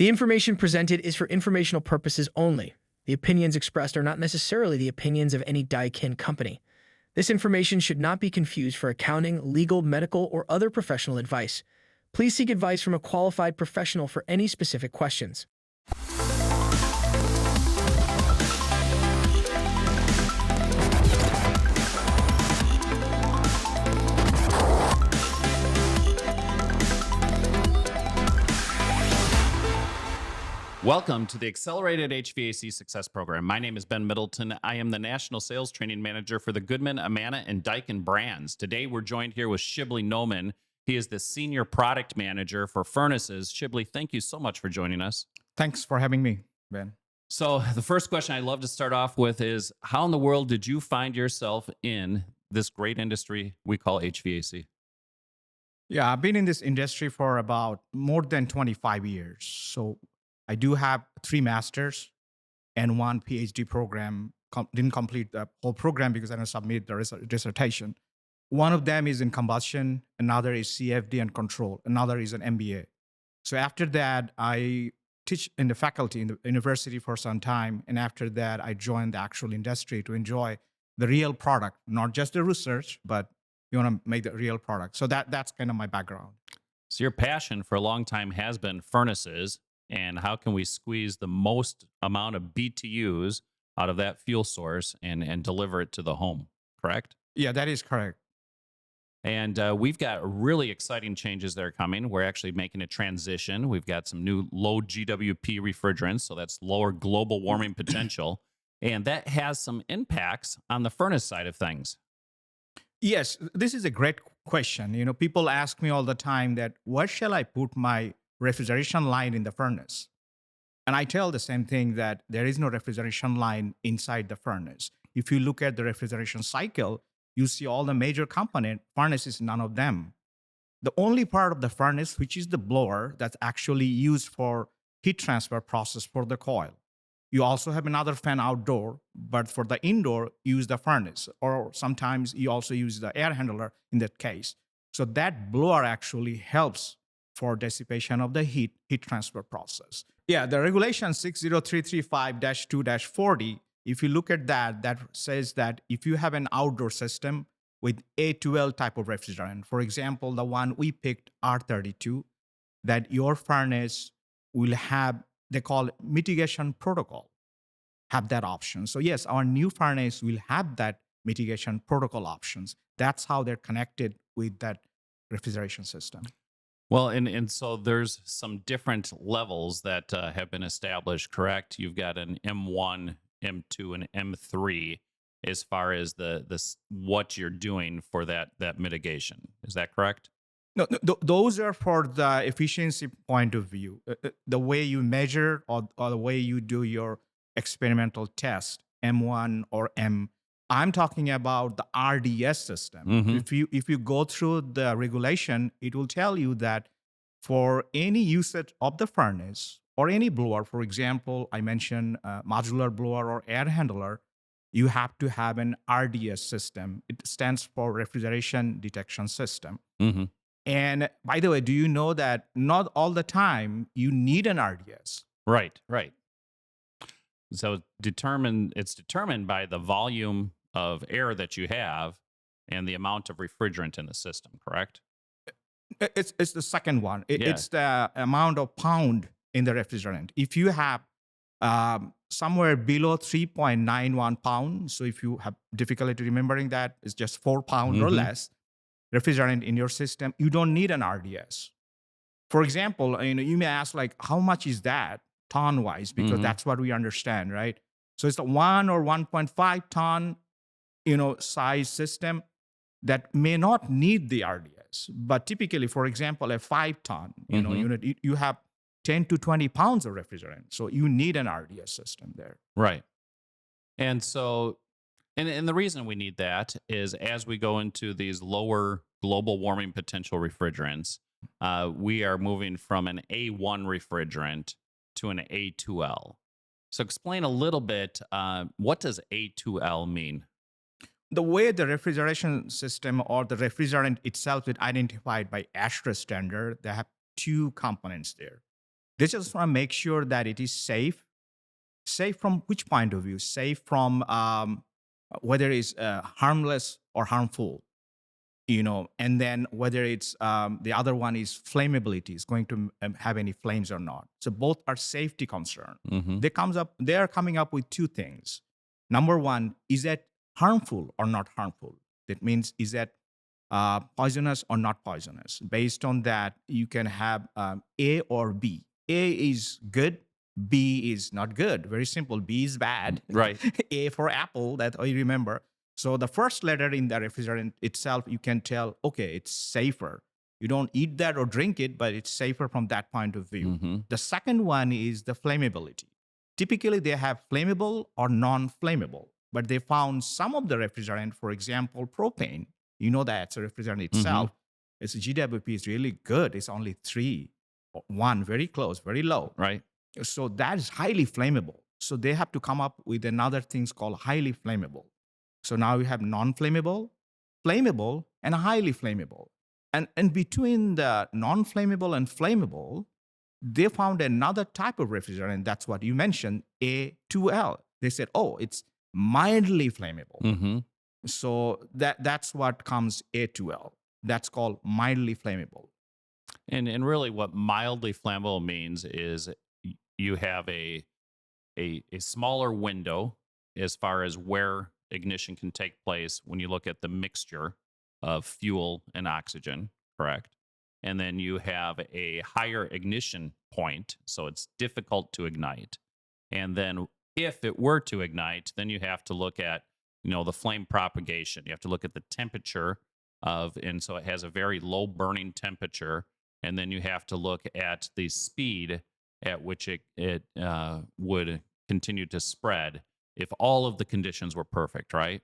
The information presented is for informational purposes only. The opinions expressed are not necessarily the opinions of any Daikin company. This information should not be confused for accounting, legal, medical, or other professional advice. Please seek advice from a qualified professional for any specific questions. Welcome to the Accelerated HVAC Success program. My name is Ben Middleton. I am the National Sales Training Manager for the Goodman, Amana, and Daikin brands. Today, we're joined here with Shiblee Noman. He is the Senior Product Manager for Furnaces. Shiblee, thank you so much for joining us. Thanks for having me, Ben. So the first question I'd love to start off with is, how in the world did you find yourself in this great industry we call HVAC? Yeah, I've been in this industry for about more than 25 years. So I do have 3 masters and 1 PhD program. Didn't complete the whole program because I didn't submit the dissertation. One of them is in combustion, another is CFD and control, another is an MBA. So after that, I teach in the faculty in the university for some time. And after that, I joined the actual industry to enjoy the real product, not just the research, but you want to make the real product. So that's kind of my background. So your passion for a long time has been furnaces, and how can we squeeze the most amount of BTUs out of that fuel source and deliver it to the home, correct? Yeah, that is correct. And we've got really exciting changes that are coming. We're actually making a transition. We've got some new low-GWP refrigerants, so that's lower global warming potential, and that has some impacts on the furnace side of things. Yes, this is a great question. You know, people ask me all the time that, where shall I put my refrigeration line in the furnace? And I tell the same thing, that there is no refrigeration line inside the furnace. If you look at the refrigeration cycle, you see all the major component. Furnace is none of them. The only part of the furnace, which is the blower, that's actually used for heat transfer process for the coil. You also have another fan outdoor, but for the indoor, use the furnace, or sometimes you also use the air handler in that case. So that blower actually helps for dissipation of the heat transfer process. Yeah, the regulation 60335-2-40, if you look at that, that says that if you have an outdoor system with A2L type of refrigerant, for example, the one we picked, R32, that your furnace will have, they call it mitigation protocol, have that option. So yes, our new furnace will have that mitigation protocol options. That's how they're connected with that refrigeration system. Well, and so there's some different levels that have been established, correct? You've got an M1, M2, and M3 as far as what you're doing for that mitigation. Is that correct? No, those are for the efficiency point of view. The way you measure or the way you do your experimental test, M1 or M. I'm talking about the RDS system. Mm-hmm. If you go through the regulation, it will tell you that for any usage of the furnace or any blower, for example, I mentioned modular blower or air handler, you have to have an RDS system. It stands for Refrigeration Detection System. Mm-hmm. And by the way, do you know that not all the time you need an RDS? Right. So it's determined by the volume of air that you have and the amount of refrigerant in the system, correct? It's the second one. It's the amount of pound in the refrigerant. If you have somewhere below 3.91 pounds, so if you have difficulty remembering that, it's just 4 pounds or less refrigerant in your system, you don't need an RDS. For example, you may ask, like, how much is that ton-wise? Because that's what we understand, right? So it's a 1 or 1.5 ton, size system that may not need the RDS. But typically, for example, a 5 ton, unit, you have 10 to 20 pounds of refrigerant. So you need an RDS system there. Right. And so, and the reason we need that is as we go into these lower global warming potential refrigerants, we are moving from an A1 refrigerant to an A2L. So explain a little bit, what does A2L mean? The way the refrigeration system or the refrigerant itself is identified by ASHRAE standard, they have 2 components there. They just want to make sure that it is safe. Safe from which point of view? Safe from whether it's harmless or harmful, and then whether it's the other one is flammability, is going to have any flames or not. So both are safety concern. Mm-hmm. They are coming up with two things. Number one, is that harmful or not harmful? That means, is that poisonous or not poisonous? Based on that, you can have A or B. A is good, B is not good. Very simple. B is bad. Right. A for apple, that I remember. So the first letter in the refrigerant itself, you can tell, okay, it's safer. You don't eat that or drink it, but it's safer from that point of view. Mm-hmm. The second one is the flammability. Typically, they have flammable or non-flammable, but they found some of the refrigerant, for example, propane, that's a refrigerant itself. Its GWP is really good. It's only 3, 1, very close, very low. Right. So that is highly flammable. So they have to come up with another things called highly flammable. So now we have non-flammable, flammable, and highly flammable. And between the non-flammable and flammable, they found another type of refrigerant. That's what you mentioned, A2L. They said, oh, it's mildly flammable. Mm-hmm. So that's what comes A2L. That's called mildly flammable. And really, what mildly flammable means is you have a smaller window as far as where ignition can take place when you look at the mixture of fuel and oxygen, correct? And then you have a higher ignition point, so it's difficult to ignite. And then if it were to ignite, then you have to look at, the flame propagation. You have to look at the temperature and so it has a very low burning temperature. And then you have to look at the speed at which it would continue to spread if all of the conditions were perfect, right?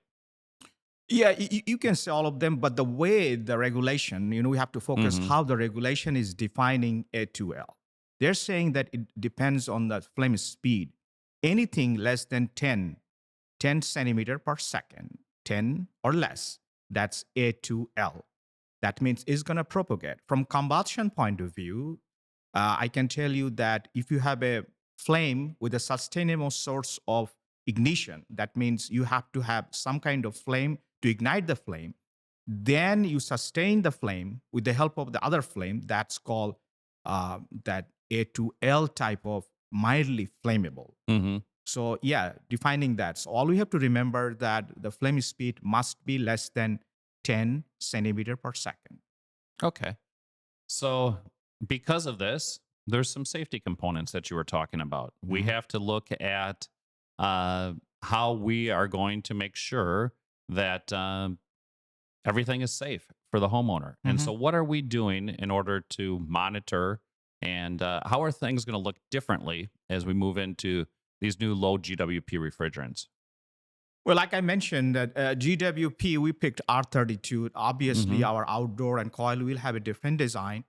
Yeah, you can say all of them, but the way the regulation, we have to focus how the regulation is defining A2L. They're saying that it depends on the flame speed. Anything less than 10 centimeter per second, 10 or less, that's A2L. That means it's going to propagate. From combustion point of view, I can tell you that if you have a flame with a sustainable source of ignition, that means you have to have some kind of flame to ignite the flame. Then you sustain the flame with the help of the other flame. That's called that A2L type of mildly flammable. Mm-hmm. So yeah, defining that. So all we have to remember that the flame speed must be less than 10 centimeter per second. Okay. So because of this, there's some safety components that you were talking about. We have to look at how we are going to make sure that everything is safe for the homeowner. And so what are we doing in order to monitor and how are things going to look differently as we move into these new low GWP refrigerants? Well, like I mentioned, that GWP, we picked R32. Obviously, our outdoor and coil will have a different design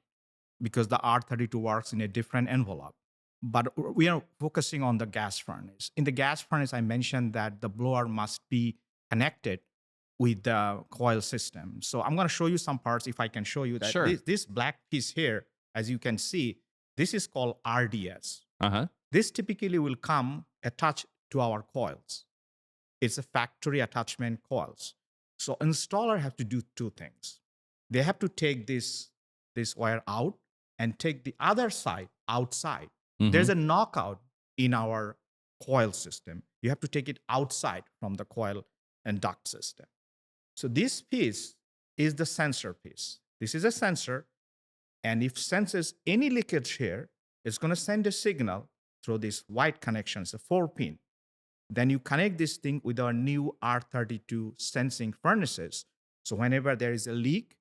because the R32 works in a different envelope. But we are focusing on the gas furnace. In the gas furnace, I mentioned that the blower must be connected with the coil system. So I'm going to show you some parts, if I can show you that. Sure. This black piece here, as you can see, this is called RDS. Uh-huh. This typically will come attached to our coils. It's a factory attachment coils. So installer have to do two things. They have to take this wire out and take the other side outside. There's a knockout in our coil system. You have to take it outside from the coil and duct system. So this piece is the sensor piece. This is a sensor. And if senses any leakage here, it's going to send a signal through this white connection. It's a 4-pin. Then you connect this thing with our new R32 sensing furnaces. So whenever there is a leak,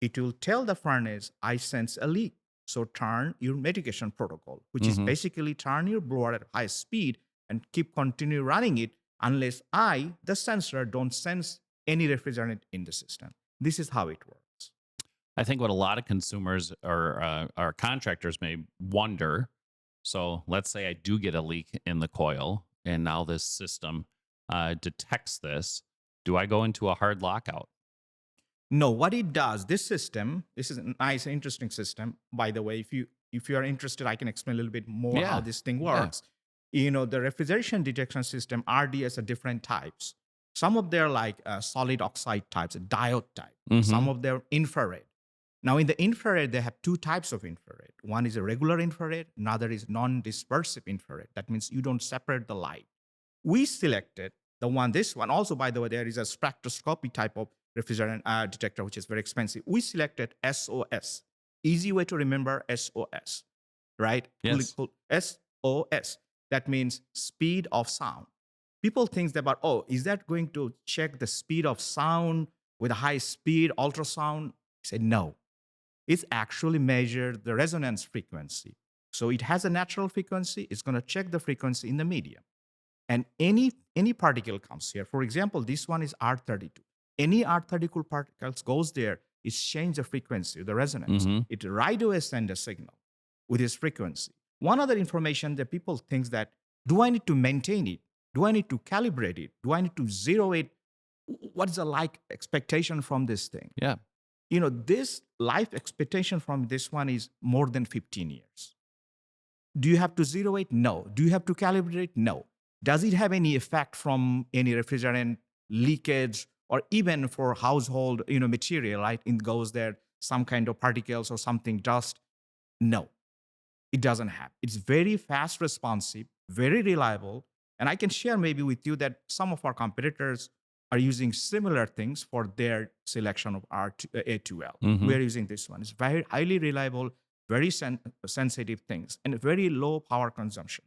it will tell the furnace, I sense a leak. So turn your mitigation protocol, which is basically turn your blower at high speed and continue running it unless the sensor, don't sense any refrigerant in the system. This is how it works. I think what a lot of consumers or contractors may wonder, so let's say I do get a leak in the coil and now this system detects this. Do I go into a hard lockout? No, what it does, this system, this is a nice, interesting system. By the way, if you if you are interested, I can explain a little bit more how Yeah. this thing Yeah. works. The refrigeration detection system, RDS, are different types. Some of them are like solid oxide types, a diode type. Some Mm-hmm. of them are infrared. Now, in the infrared, they have two types of infrared. One is a regular infrared, another is non-dispersive infrared. That means you don't separate the light. We selected this one. Also, by the way, there is a spectroscopy type of refrigerant detector, which is very expensive. We selected SOS. Easy way to remember SOS, right? Yes. SOS. That means speed of sound. People think about, oh, is that going to check the speed of sound with a high speed ultrasound? I said, no. It's actually measured the resonance frequency. So it has a natural frequency. It's going to check the frequency in the medium. And any particle comes here. For example, this one is R32. Any R32 particles goes there, it changes the frequency, the resonance. Mm-hmm. It right away sends a signal with its frequency. One other information that people think that, do I need to maintain it? Do I need to calibrate it? Do I need to zero it? What is the life expectation from this thing? Yeah. This life expectation from this one is more than 15 years. Do you have to zero it? No. Do you have to calibrate? No. Does it have any effect from any refrigerant leakage or even for household, material, right? It goes there, some kind of particles or something, dust? No, it doesn't have. It's very fast responsive, very reliable. And I can share maybe with you that some of our competitors are using similar things for their selection of our A2L. Mm-hmm. We're using this one. It's very highly reliable, very sensitive things, and very low power consumption.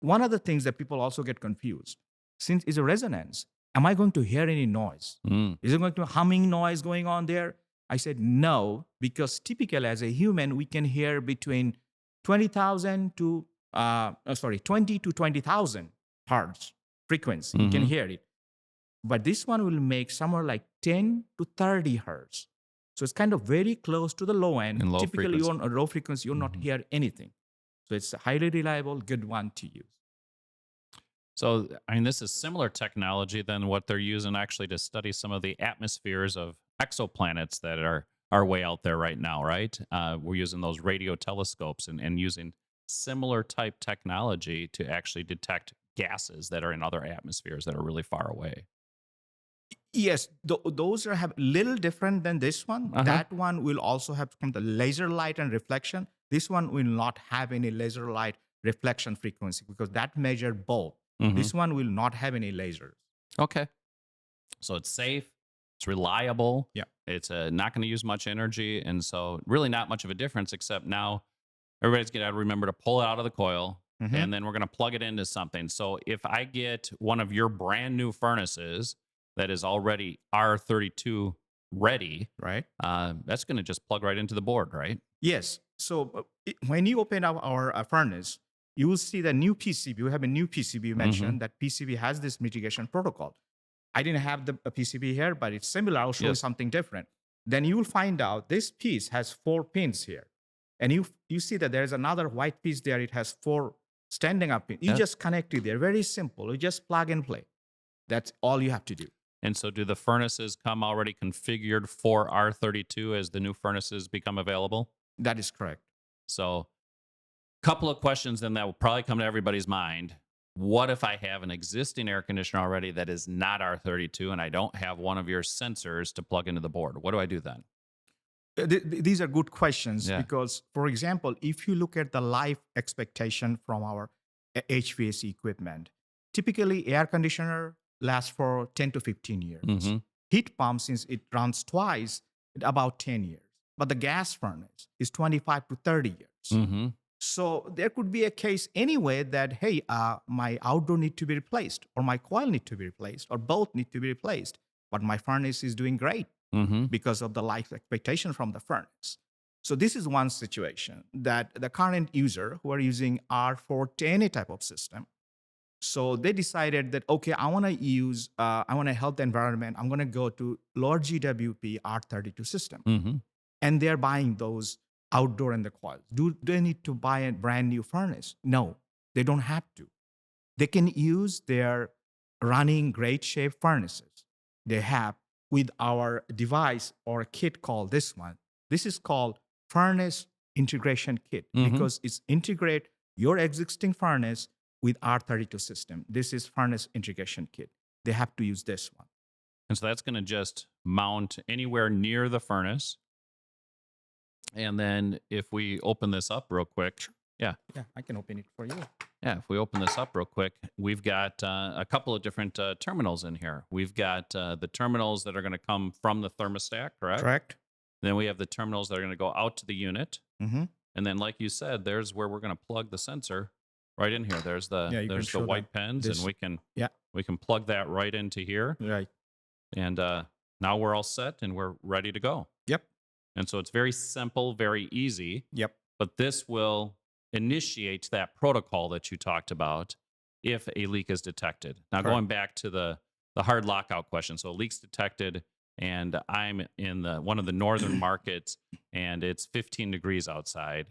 One of the things that people also get confused, since it's a resonance, am I going to hear any noise? Mm. Is it going to be humming noise going on there? I said no, because typically as a human, we can hear between 20 to 20,000 hertz frequency. You can Mhm. hear it. But this one will make somewhere like 10 to 30 hertz. So it's kind of very close to the low end. And low Typically, frequency. on a low frequency, you'll not Mhm. hear anything. So it's a highly reliable, good one to use. So, I mean, this is similar technology than what they're using actually to study some of the atmospheres of exoplanets that are way out there right now, right? We're using those radio telescopes and using similar type technology to actually detect gases that are in other atmospheres that are really far away. Yes, those have little different than this one. Uh-huh. That one will also have from the laser light and reflection. This one will not have any laser light reflection frequency because that measured both. Mhm. This one will not have any lasers. Okay. So it's safe, it's reliable. Yeah. It's not going to use much energy. And so, really, not much of a difference, except now everybody's going to remember to pull it out of the coil Mhm. and then we're going to plug it into something. So, if I get one of your brand new furnaces that is already R32 ready, Right? that's going to just plug right into the board, right? Yes. So when you open up our furnace, you will see the new PCB. We have a new PCB. You mentioned that PCB has this mitigation protocol. I didn't have the PCB here, but it's similar. I'll show you Yes. something different. Then you will find out this piece has 4 pins here. And you see that there's another white piece there. It has 4 standing up pins. You Yeah. just connect it there. Very simple. You just plug and play. That's all you have to do. And so, do the furnaces come already configured for R32 as the new furnaces become available? That is correct. So, couple of questions then that will probably come to everybody's mind. What if I have an existing air conditioner already that is not R32 and I don't have one of your sensors to plug into the board? What do I do then? These are good questions Yeah. because, for example, if you look at the life expectation from our HVAC equipment, typically air conditioner lasts for 10 to 15 years. Mhm. Heat pump, since it runs twice, about 10 years. But the gas furnace is 25 to 30 years. Mhm. So there could be a case anyway that, hey, my outdoor need to be replaced, or my coil need to be replaced, or both need to be replaced. But my furnace is doing great Mhm. because of the life expectation from the furnace. So this is one situation that the current user who are using R410 type of system, so they decided that, okay, I want to help the environment. I'm going to go to lower GWP R32 system. Mhm. And they're buying those outdoor and the coils. Do they need to buy a brand new furnace? No, they don't have to. They can use their running great shape furnaces they have with our device or kit called this one. This is called Furnace integration kit Mhm. because it's integrate your existing furnace with R32 system. This is furnace integration kit. They have to use this one. And so that's going to just mount anywhere near the furnace. And then if we open this up real quick, yeah, I can open it for you. yeah, if we open this up real quick, we've got a couple of different terminals in here. We've got the terminals that are going to come from the thermostat, correct? Correct. Then we have the terminals that are going to go out to the unit. Mm-hmm. And then, like you said, there's where we're going to plug the sensor right in here. There's the Yeah, you can there's the show white that. pens, This- and yeah. we can plug that right into here. Right. And now we're all set and we're ready to go. Yep. And so it's very simple, very easy. Yep. But this will initiate that protocol that you talked about if a leak is detected. Now, Correct. going back to the hard lockout question. So, leaks detected, and I'm in one of the northern markets, and it's 15 degrees outside.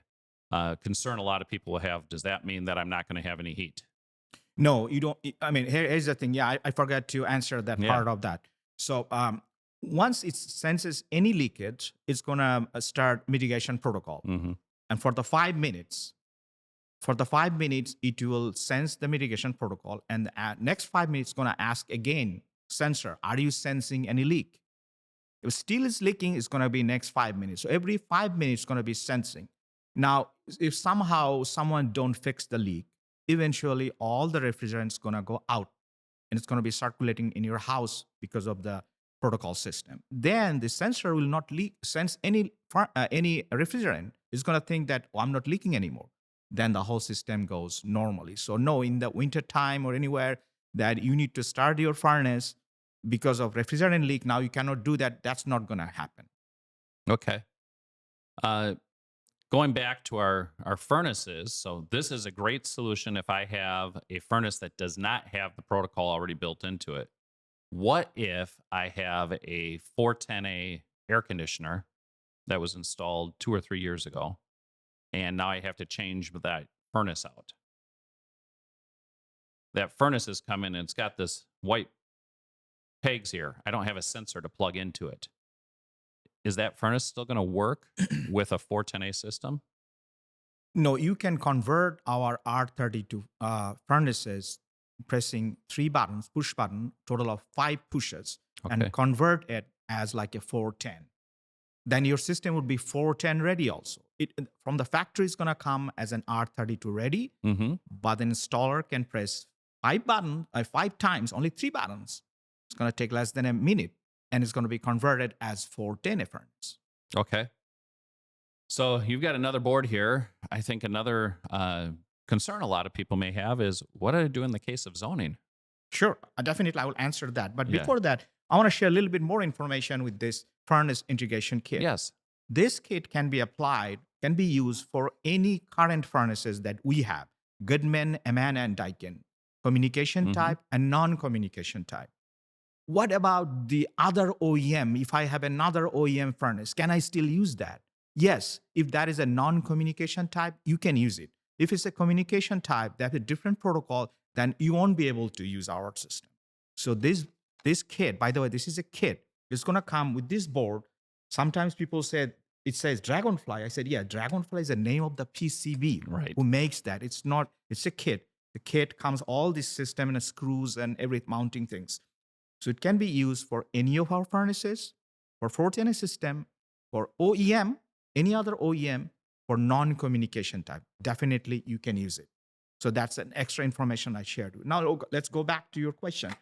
Concern a lot of people will have, does that mean that I'm not going to have any heat? No, you don't. I mean, here's the thing. Yeah, I forgot to answer that Yeah. part of that. So once it senses any leakage, it's going to start mitigation protocol. Mm-hmm. And for the 5 minutes, it will sense the mitigation protocol. And the next 5 minutes, it's going to ask again, sensor, are you sensing any leak? If still is leaking, it's going to be next 5 minutes. So every 5 minutes, it's going to be sensing. Now, if somehow someone don't fix the leak, eventually all the refrigerant is going to go out and it's going to be circulating in your house because of the protocol system. Then the sensor will not sense any refrigerant. It's going to think that, oh, I'm not leaking anymore. Then the whole system goes normally. So no, in the winter time or anywhere that you need to start your furnace because of refrigerant leak, now you cannot do that. That's not going to happen. Okay. Going back to our furnaces, so this is a great solution if I have a furnace that does not have the protocol already built into it. What if I have a 410A air conditioner that was installed 2 or 3 years ago, and now I have to change that furnace out? That furnace has come in and it's got this white pegs here. I don't have a sensor to plug into it. Is that furnace still going to work with a 410A system? No, you can convert our R32 furnaces pressing 3 buttons, push button, total of 5 pushes, Okay. and convert it as like a 410. Then your system would be 410 ready also. It from the factory is going to come as an R32 ready, Mm-hmm. but the installer can press 5 times, only 3 buttons. It's going to take less than a minute, and it's going to be converted as 410 furnace. Okay. So you've got another board here. I think another concern a lot of people may have is, what do I do in the case of zoning? Sure, definitely I will answer that. But Yeah. before that, I want to share a little bit more information with this furnace integration kit. Yes. This kit can be used for any current furnaces that we have, Goodman, Amana, and Daikin, communication Mhm. type and non-communication type. What about the other OEM? If I have another OEM furnace, can I still use that? Yes, if that is a non-communication type, you can use it. If it's a communication type, that's a different protocol, then you won't be able to use our system. So this kit, by the way, this is a kit. It's going to come with this board. Sometimes people said, it says Dragonfly. I said, yeah, Dragonfly is the name of the PCB Right. who makes that. It's not, it's a kit. The kit comes all this system and screws and every mounting things. So it can be used for any of our furnaces, for 410 system, for OEM, any other OEM, for non-communication type. Definitely you can use it. So that's an extra information I shared. Now let's go back to your question.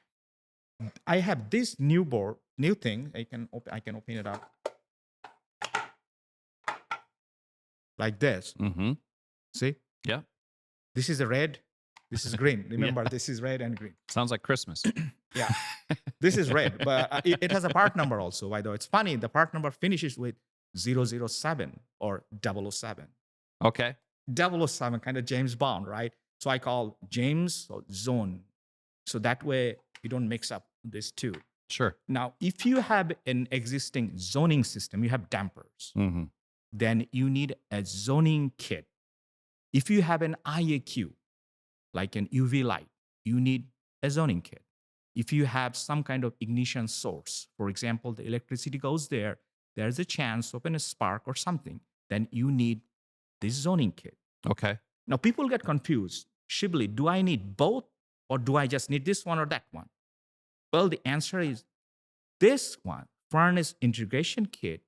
I have this new board, new thing. I can open it up like this. Mm-hmm. See? Yeah. This is a red. This is green. Remember, Yeah. this is red and green. Sounds like Christmas. Yeah. This is red, but it has a part number also. By the way, it's funny. The part number finishes with 007 or 007. Okay. 007, kind of James Bond, right? So I call James or Zone. So that way you don't mix up these two. Sure. Now, if you have an existing zoning system, you have dampers, Mm-hmm. then you need a zoning kit. If you have an IAQ, like an UV light, you need a zoning kit. If you have some kind of ignition source, for example, the electricity goes there, there's a chance to open a spark or something, then you need this zoning kit. Okay. Now, people get confused. Shiblee, do I need both or do I just need this one or that one? Well, the answer is this one, furnace integration kit,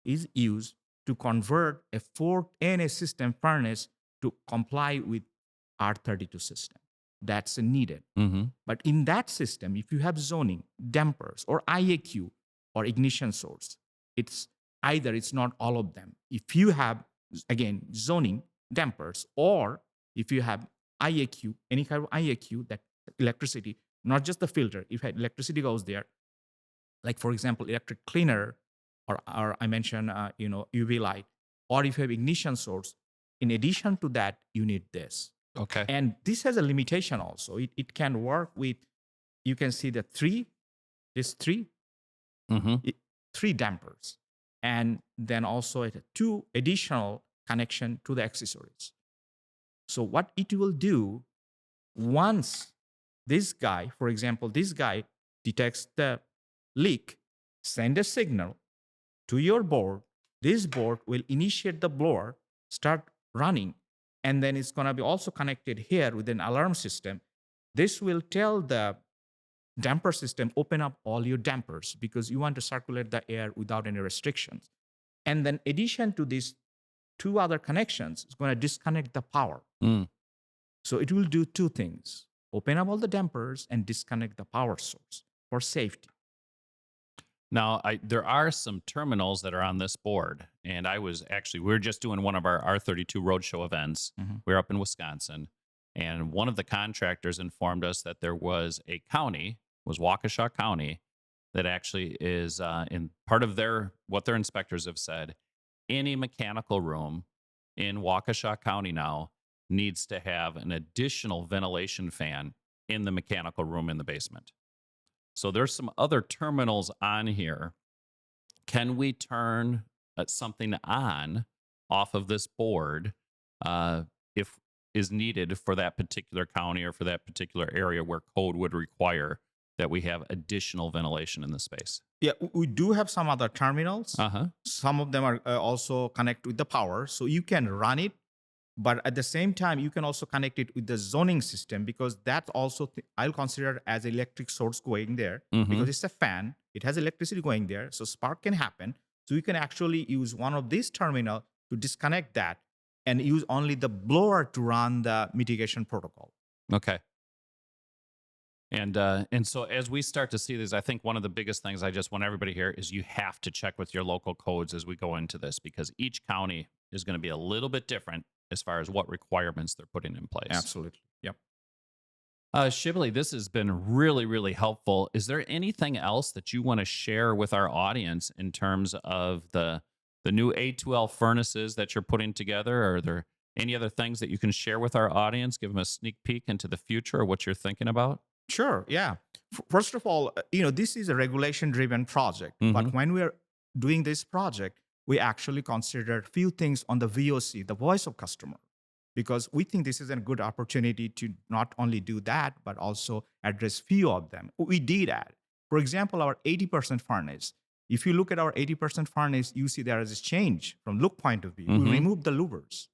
is used to convert a 4NA system furnace to comply with R32 system. That's needed. Mm-hmm. But in that system, if you have zoning, dampers, or IAQ, or ignition source, it's either it's not all of them. If you have, again, zoning, dampers, or if you have IAQ, any kind of IAQ, that electricity, not just the filter, if electricity goes there, like for example, electric cleaner, or I mentioned, UV light, or if you have ignition source, in addition to that, you need this. Okay. And this has a limitation also. It can work with, you can see the three Mm-hmm. three dampers, and then also 2 additional connection to the accessories. So what it will do, once this guy, for example, this guy detects the leak, send a signal to your board. This board will initiate the blower, start running, and then it's going to be also connected here with an alarm system. This will tell the damper system, open up all your dampers because you want to circulate the air without any restrictions. And then addition to these 2 other connections, it's going to disconnect the power. Mm. So it will do 2 things: open up all the dampers and disconnect the power source for safety. Now, there are some terminals that are on this board, and we were just doing one of our R32 Roadshow events. Mhm. We were up in Wisconsin, and one of the contractors informed us that there was a county, was Waukesha County, that actually is in part of what their inspectors have said, any mechanical room in Waukesha County now needs to have an additional ventilation fan in the mechanical room in the basement. So there's some other terminals on here. Can we turn something on off of this board if is needed for that particular county or for that particular area where code would require that we have additional ventilation in the space? Yeah, we do have some other terminals. Uh-huh. Some of them are also connect with the power, so you can run it. But at the same time, you can also connect it with the zoning system, because that also I'll consider as electric source going there, Mhm. because it's a fan. It has electricity going there, so spark can happen. So you can actually use one of these terminal to disconnect that and use only the blower to run the mitigation protocol. Okay. And so as we start to see this, I think one of the biggest things I just want everybody here is you have to check with your local codes as we go into this, because each county is going to be a little bit different as far as what requirements they're putting in place. Absolutely. Yep. Shiblee, this has been really, really helpful. Is there anything else that you want to share with our audience in terms of the new A2L furnaces that you're putting together? Are there any other things that you can share with our audience? Give them a sneak peek into the future or what you're thinking about? Sure. Yeah. First of all, this is a regulation-driven project. But when we're doing this project, we actually considered a few things on the VOC, the voice of customer, because we think this is a good opportunity to not only do that, but also address few of them. We did add, for example, our 80% furnace. If you look at our 80% furnace, you see there is a change from look point of view. We removed the louvers.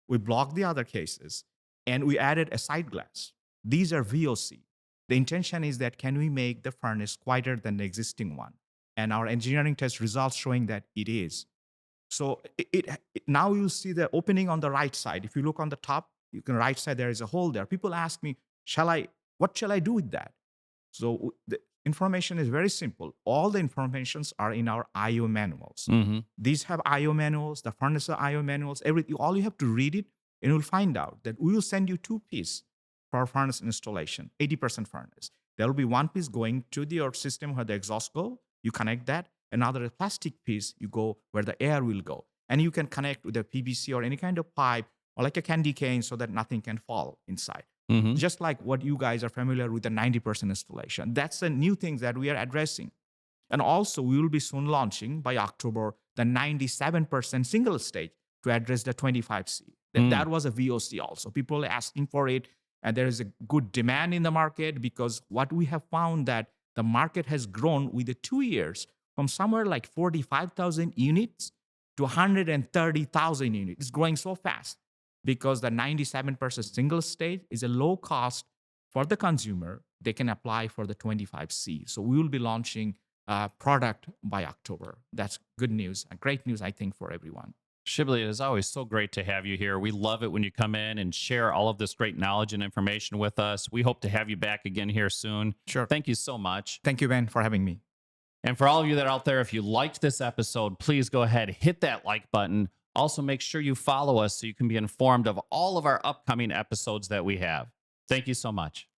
We blocked the other cases, and we added a side glass. These are VOC. The intention is that can we make the furnace quieter than the existing one? And our engineering test results showing that it is. So now you'll see the opening on the right side. If you look on the top, you can right side, there is a hole there. People ask me, what shall I do with that? So the information is very simple. All the informations are in our IO manuals. These have IO manuals, the furnace IO manuals, everything. All you have to read it, and you'll find out that we will send you 2 pieces for furnace installation, 80% furnace. There will be 1 piece going to your system where the exhaust go. You connect that. Another plastic piece, you go where the air will go. And you can connect with a PVC or any kind of pipe or like a candy cane so that nothing can fall inside. Just like what you guys are familiar with the 90% installation. That's a new thing that we are addressing. And also, we will be soon launching by October the 97% single stage to address the 25C. That was a VOC also. People are asking for it. And there is a good demand in the market, because what we have found that the market has grown with the 2 years from somewhere like 45,000 units to 130,000 units. It's growing so fast because the 97% single stage is a low cost for the consumer. They can apply for the 25C. So we will be launching a product by October. That's good news, great news, I think, for everyone. Shiblee, it is always so great to have you here. We love it when you come in and share all of this great knowledge and information with us. We hope to have you back again here soon. Sure. Thank you so much. Thank you, Ben, for having me. And for all of you that are out there, if you liked this episode, please go ahead, hit that like button. Also, make sure you follow us so you can be informed of all of our upcoming episodes that we have. Thank you so much.